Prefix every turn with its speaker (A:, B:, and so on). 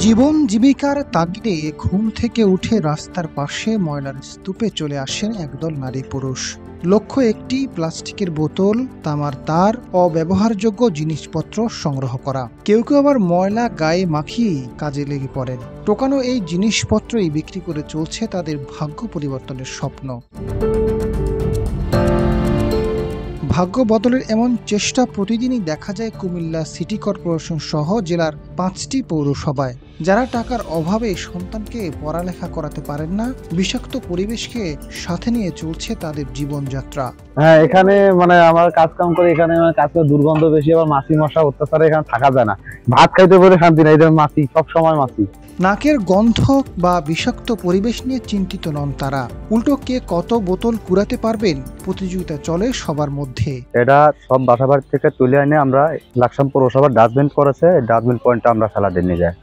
A: জীবন জীবিকার তাগিদে ঘুম থেকে উঠে রাস্তার পাশে ময়লার স্তূপে চলে আসেন একদল নারী পুরুষ। লক্ষ্য একটি প্লাস্টিকের বোতল, তামার তার, অব্যবহারযোগ্য জিনিসপত্র সংগ্রহ করা। কেউ কেউ আবার ময়লা গায়ে মাখিয়ে কাজে লেগে পড়েন। টোকানো এই জিনিসপত্রই বিক্রি করে চলছে তাদের ভাগ্য পরিবর্তনের স্বপ্ন। ভাগ্য বদলের এমন চেষ্টা প্রতিদিনই দেখা যায় কুমিল্লা সিটি কর্পোরেশন সহ জেলার ৫টি পৌরসভায়। যারা টাকার অভাবে সন্তানকে পড়ালেখা করাতে পারেন না, বিষাক্ত পরিবেশকে সাথে নিয়ে চলছে তাদের জীবনযাত্রা।
B: হ্যাঁ, এখানে আমার কাজ কাম করে, এখানে কাজ করে দুর্গন্ধ বেশি, আবার মাছি মশা অত্যাচারে এখানে থাকা যায় না। ভাত খাইতে বলে শান্তি নাই, এদের মাছি সব সময় মাছি।
A: নাকের গন্ধ বা বিষাক্ত পরিবেশ নিয়ে চিন্তিত নন তারা, উল্টো কে কত বোতল কুড়াতে পারবেন প্রতিযোগিতা চলে সবার মধ্যে।
B: এটা সব বাসাবাড়ি থেকে তুলে এনে আমরা লাকসাম পৌরসভার ডাস্টবিন করেছে, ডাস্টবিন পয়েন্টে আমরা ফেলা দিয়ে নিয়ে যাই।